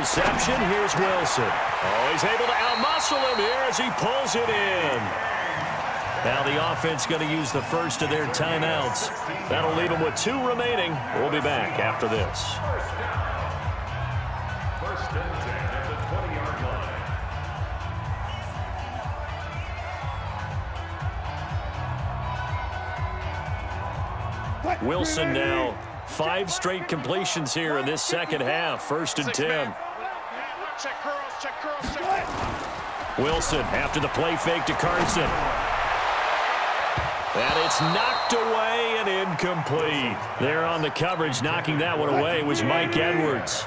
reception. Here's Wilson. Oh, he's able to outmuscle him here as he pulls it in. Now the offense going to use the first of their timeouts. That'll leave them with 2 remaining. We'll be back after this. First and 10 at the 20-yard line. Wilson now 5 straight completions here in this second half. First and 10. Wilson after the play fake to Carson. And it's knocked away and incomplete. There on the coverage, knocking that one away was Mike Edwards.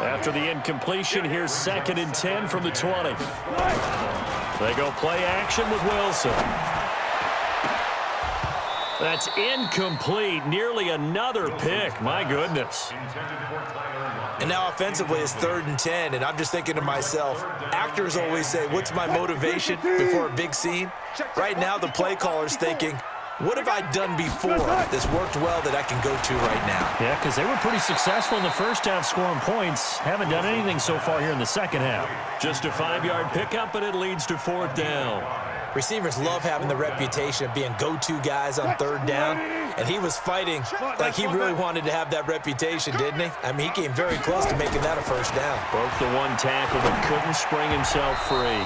After the incompletion, here's second and 10 from the 20. They go play action with Wilson. That's incomplete. Nearly another pick. My goodness. And now offensively it's 3rd and 10, and I'm just thinking to myself, actors always say, what's my motivation before a big scene? Right now the play caller's thinking, what have I done before that's worked well that I can go to right now? Yeah, because they were pretty successful in the first half scoring points. Haven't done anything so far here in the second half. Just a 5-yard pickup, but it leads to 4th down. Receivers love having the reputation of being go-to guys on 3rd down, and he was fighting like he really wanted to have that reputation, didn't he? I mean, he came very close to making that a 1st down. Broke the 1 tackle, but couldn't spring himself free.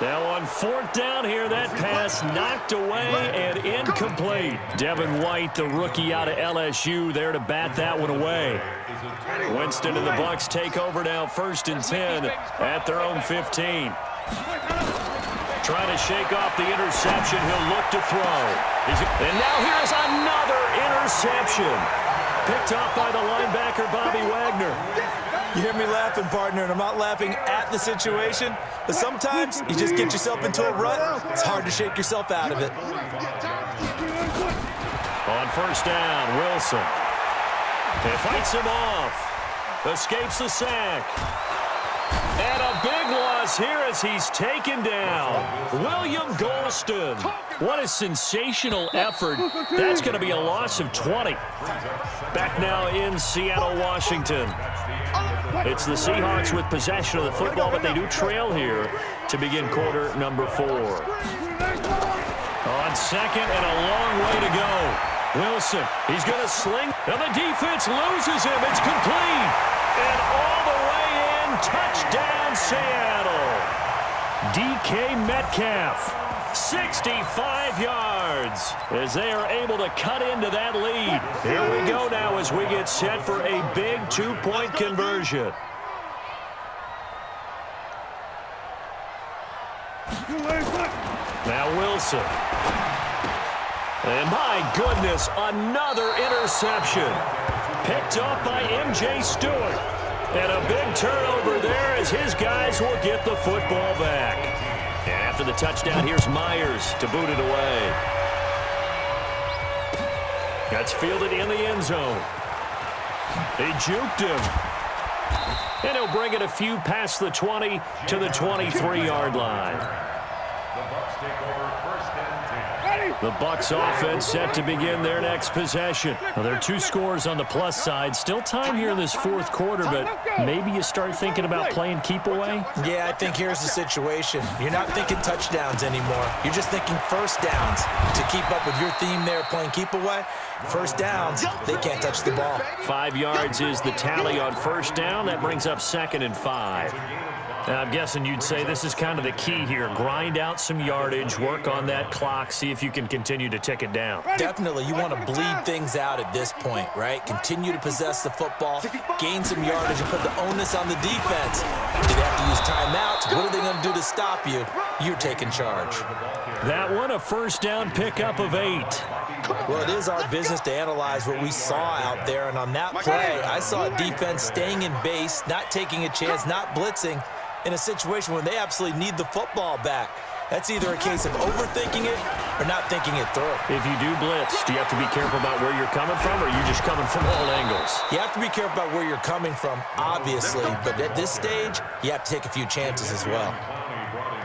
Now on 4th down here, that pass knocked away and incomplete. Devin White, the rookie out of LSU, there to bat that one away. Winston and the Bucs take over now, 1st and 10 at their own 15. Trying to shake off the interception. He'll look to throw. And now here's another interception. Picked off by the linebacker, Bobby Wagner. You hear me laughing, partner, and I'm not laughing at the situation, but sometimes you just get yourself into a rut. It's hard to shake yourself out of it. On 1st down, Wilson. He fights him off. Escapes the sack. And a big loss here as he's taken down. William Golston. What a sensational effort. That's going to be a loss of 20. Back now in Seattle, Washington. It's the Seahawks with possession of the football, but they do trail here to begin quarter number 4. On 2nd and a long way to go. Wilson, he's going to sling. And the defense loses him. It's complete. And all the way in, touchdown Seattle. DK Metcalf. 65 yards as they are able to cut into that lead. Here we go now as we get set for a big 2-point conversion. Now Wilson. And my goodness, another interception. Picked up by M.J. Stewart. And a big turnover there as his guys will get the football back. And after the touchdown, here's Myers to boot it away. That's fielded in the end zone. They juked him. And he'll bring it a few past the 20 to the 23-yard line. The Bucs offense set to begin their next possession. Well, there are 2 scores on the plus side. Still time here in this 4th quarter, but maybe you start thinking about playing keep away? Yeah, I think here's the situation. You're not thinking touchdowns anymore. You're just thinking 1st downs. To keep up with your theme there playing keep away, 1st downs, they can't touch the ball. 5 yards is the tally on 1st down. That brings up 2nd and 5. Now, I'm guessing you'd say this is kind of the key here. Grind out some yardage, work on that clock, see if you can continue to tick it down. Definitely. You want to bleed things out at this point, right? Continue to possess the football, gain some yardage, and put the onus on the defense. Do they have to use timeouts? What are they going to do to stop you? You're taking charge. That one, a 1st down pickup of 8. Well, it is our business to analyze what we saw out there, and on that play, I saw a defense staying in base, not taking a chance, not blitzing, in a situation when they absolutely need the football back. That's either a case of overthinking it or not thinking it through. If you do blitz, do you have to be careful about where you're coming from, or are you just coming from all angles? You have to be careful about where you're coming from, obviously, but at this stage, you have to take a few chances as well.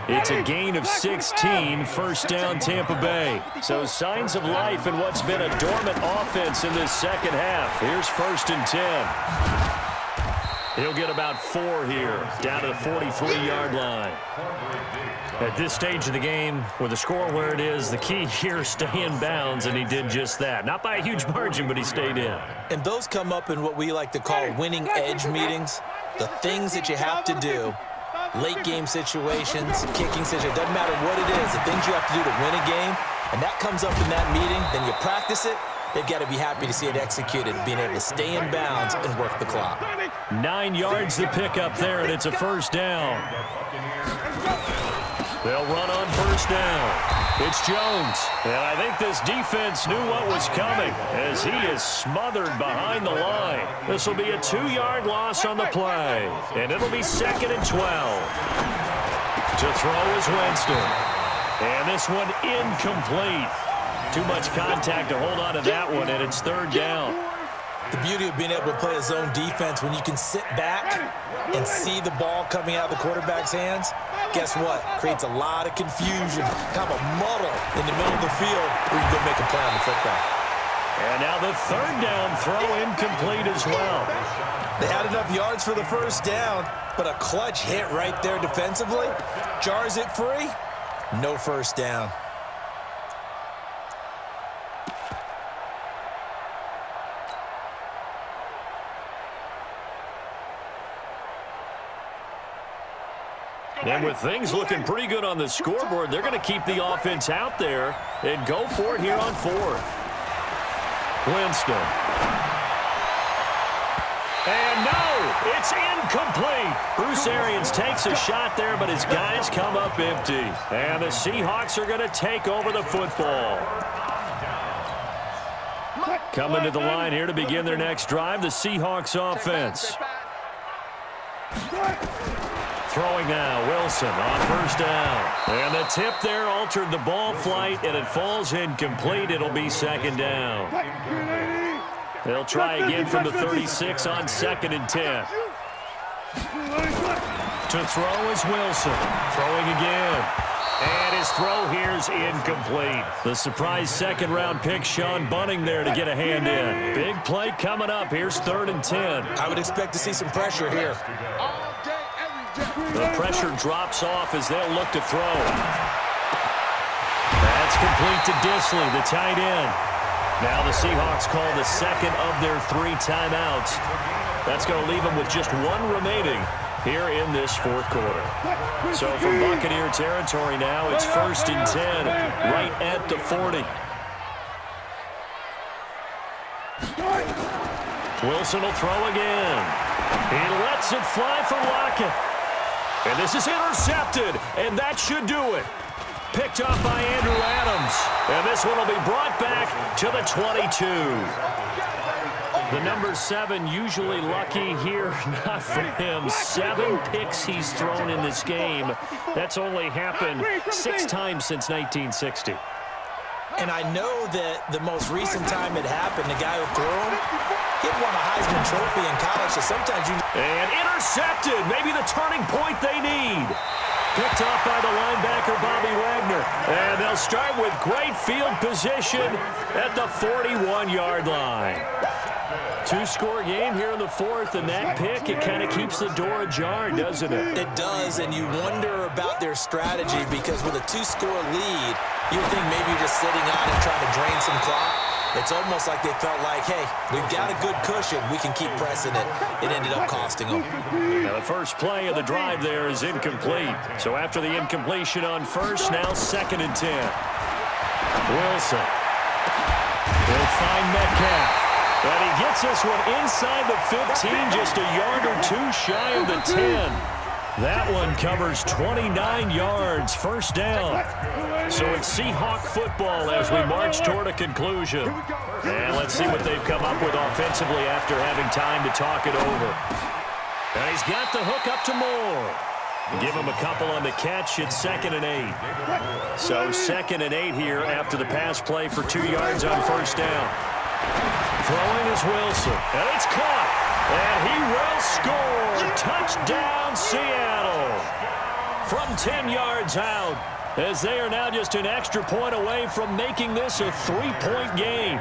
It's a gain of 16, 1st down Tampa Bay. So signs of life in what's been a dormant offense in this second half. Here's 1st and 10. He'll get about 4 here, down to the 43-yard line. At this stage of the game, with the score where it is, the key here is stay in bounds, and he did just that. Not by a huge margin, but he stayed in. And those come up in what we like to call winning edge meetings. The things that you have to do, late game situations, kicking situations, doesn't matter what it is, the things you have to do to win a game, and that comes up in that meeting, then you practice it. They've got to be happy to see it executed, being able to stay in bounds and work the clock. 9 yards to pick up there, and it's a first down. They'll run on first down. It's Jones. And I think this defense knew what was coming as he is smothered behind the line. This will be a 2-yard loss on the play. And it'll be 2nd and 12. To throw is Winston. And this one incomplete. Too much contact to hold on to that one, and it's 3rd down. The beauty of being able to play a zone defense when you can sit back and see the ball coming out of the quarterback's hands, guess what? Creates a lot of confusion, kind of a muddle in the middle of the field where you can go make a play on the football. And now the 3rd down throw incomplete as well. They had enough yards for the first down, but a clutch hit right there defensively. Jars it free, no first down. And with things looking pretty good on the scoreboard, they're going to keep the offense out there and go for it here on 4th. Winston. And no, it's incomplete. Bruce Arians takes a shot there, but his guys come up empty. And the Seahawks are going to take over the football. Coming to the line here to begin their next drive, the Seahawks offense. Throwing now, Wilson on first down. And the tip there altered the ball flight, and it falls incomplete. It'll be 2nd down. They'll try again from the 36 on 2nd and 10. To throw is Wilson. Throwing again. And his throw here is incomplete. The surprise 2nd-round pick, Sean Bunting there to get a hand in. Big play coming up. Here's 3rd and 10. I would expect to see some pressure here. The pressure drops off as they'll look to throw. That's complete to Disley, the tight end. Now the Seahawks call the 2nd of their 3 timeouts. That's going to leave them with just 1 remaining here in this 4th quarter. So from Buccaneer territory now, it's 1st and 10, right at the 40. Wilson will throw again. He lets it fly for Lockett. And this is intercepted, and that should do it. Picked up by Andrew Adams. And this one will be brought back to the 22. The number 7 usually lucky here, not for him. 7 picks he's thrown in this game. That's only happened 6 times since 1960. And I know that the most recent time it happened, the guy who threw him, he won a Heisman Trophy in college, so sometimes you... And intercepted, maybe the turning point they need. Picked off by the linebacker, Bobby Wagner. And they'll start with great field position at the 41-yard line. 2-score game here in the 4th, and that pick, it kind of keeps the door ajar, doesn't it? It does, and you wonder about their strategy because with a 2-score lead, you would think maybe you're just sitting on and trying to drain some clock. It's almost like they felt like, hey, we've got a good cushion. We can keep pressing it. It ended up costing them. Now the first play of the drive there is incomplete. So after the incompletion on first, now 2nd and 10. Wilson will find Metcalf. And he gets this one inside the 15, just a yard or 2 shy of the 10. That one covers 29 yards, first down. So it's Seahawk football as we march toward a conclusion. And let's see what they've come up with offensively after having time to talk it over. And he's got the hook up to Moore. Give him a couple on the catch. It's 2nd and 8. So 2nd and 8 here after the pass play for 2 yards on first down. Throwing is Wilson, and it's caught, and he will score. Touchdown, Seattle. From 10 yards out, as they are now just an extra point away from making this a 3-point game.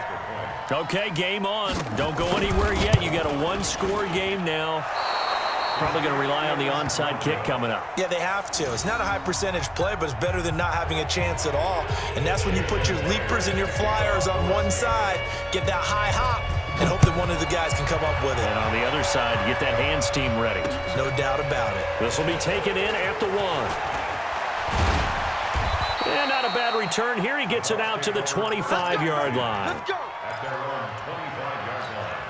Okay, game on. Don't go anywhere yet. You got a 1-score game now. Probably going to rely on the onside kick coming up. Yeah, they have to. It's not a high percentage play, but it's better than not having a chance at all. And that's when you put your leapers and your flyers on one side, get that high hop, and hope that one of the guys can come up with it. And on the other side, get that hands team ready. No doubt about it. This will be taken in at the 1. And not a bad return here. He gets it out to the 25-yard line. Let's go. At their own 25-yard line.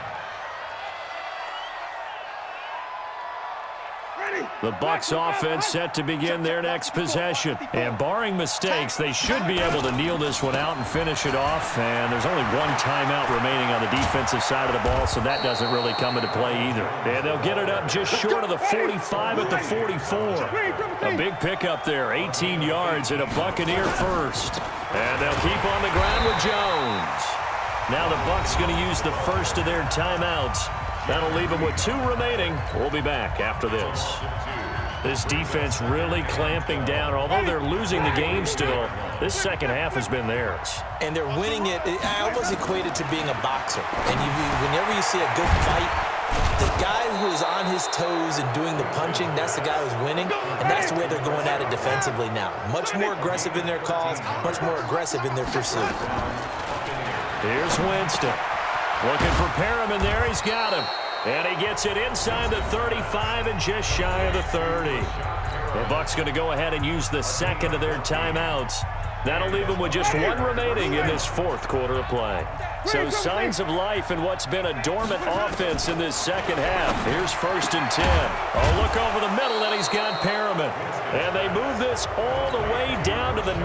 The Bucs offense set to begin their next possession. And barring mistakes, they should be able to kneel this one out and finish it off. And there's only one timeout remaining on the defensive side of the ball, so that doesn't really come into play either. And they'll get it up just short of the 45 at the 44. A big pickup there, 18 yards and a Buccaneer first. And they'll keep on the ground with Jones. Now the Bucs going to use the first of their timeouts. That'll leave them with 2 remaining. We'll be back after this. This defense really clamping down. Although they're losing the game still, this second half has been theirs. And they're winning it. I almost equate it to being a boxer. And whenever you see a good fight, the guy who is on his toes and doing the punching, that's the guy who's winning. And that's the way they're going at it defensively now. Much more aggressive in their calls, much more aggressive in their pursuit. Here's Winston. Looking for Perriman there. He's got him. And he gets it inside the 35 and just shy of the 30. The Bucs going to go ahead and use the second of their timeouts. That'll leave them with just 1 remaining in this 4th quarter of play. So signs of life in what's been a dormant offense in this second half. Here's 1st and 10. Oh, look over the middle, and he's got Perriman. And they move this all the way down to the 9.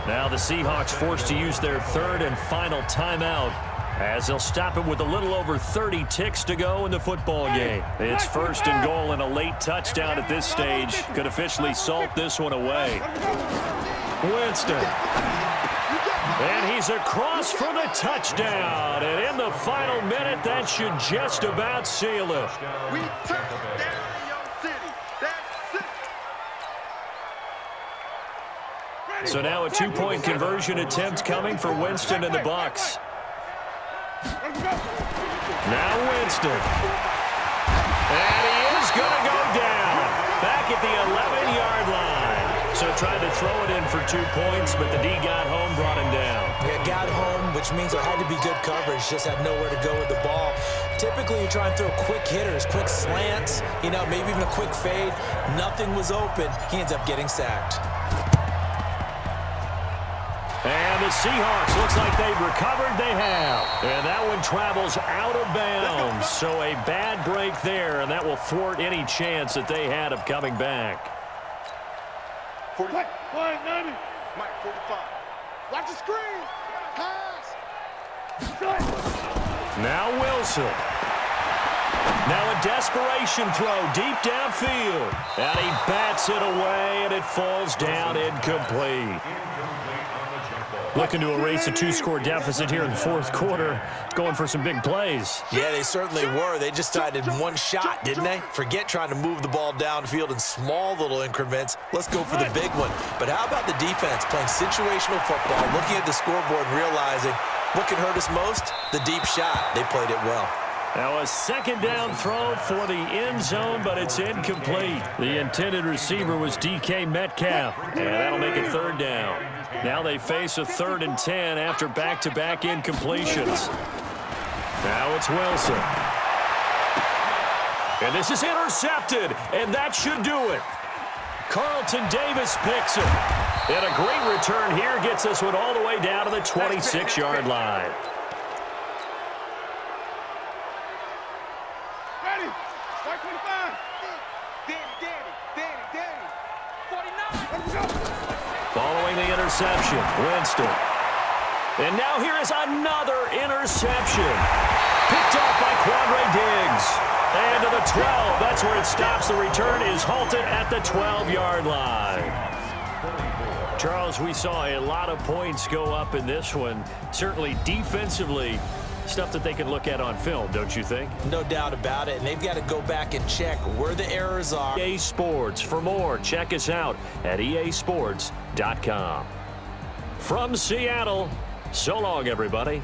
Now the Seahawks forced to use their 3rd and final timeout, as they'll stop it with a little over 30 ticks to go in the football game. It's 1st and goal, and a late touchdown at this stage could officially salt this one away. Winston. And he's across for the touchdown. And in the final minute, that should just about seal it. We touch down in your city. That's it. So now a 2-point conversion attempt coming for Winston and the Bucs. Now Winston. And he is going to go down. Back at the 11-yard line. So tried to throw it in for 2 points, but the D got home, brought him down. Yeah, got home, which means there had to be good coverage. Just had nowhere to go with the ball. Typically, you try and throw quick hitters, quick slants, maybe even a quick fade. Nothing was open. He ends up getting sacked. And the Seahawks, looks like they've recovered. They have. And that one travels out of bounds. So a bad break there, and that will thwart any chance that they had of coming back. 45. Mike, 45. Watch the screen. Pass. Now Wilson. Now a desperation throw deep downfield. And he bats it away, and it falls down incomplete. Looking to erase a 2-score deficit here in the 4th quarter. Going for some big plays. Yeah, they certainly were. They just decided one shot, didn't they? Forget trying to move the ball downfield in small little increments. Let's go for the big one. But how about the defense playing situational football, looking at the scoreboard and realizing what can hurt us most? The deep shot. They played it well. Now a 2nd down throw for the end zone, but it's incomplete. The intended receiver was DK Metcalf, and that'll make it 3rd down. Now they face a 3rd and 10 after back-to-back incompletions. Now it's Wilson. And this is intercepted, and that should do it. Carlton Davis picks it. And a great return here gets this one all the way down to the 26-yard line. Following the interception, Winston. And now here is another interception. Picked off by Quandre Diggs. And to the 12, that's where it stops. The return is halted at the 12-yard line. Charles, we saw a lot of points go up in this one. Certainly defensively, stuff that they can look at on film, don't you think? No doubt about it, and they've got to go back and check where the errors are. EA Sports. For more, check us out at easports.com. From Seattle, so long, everybody.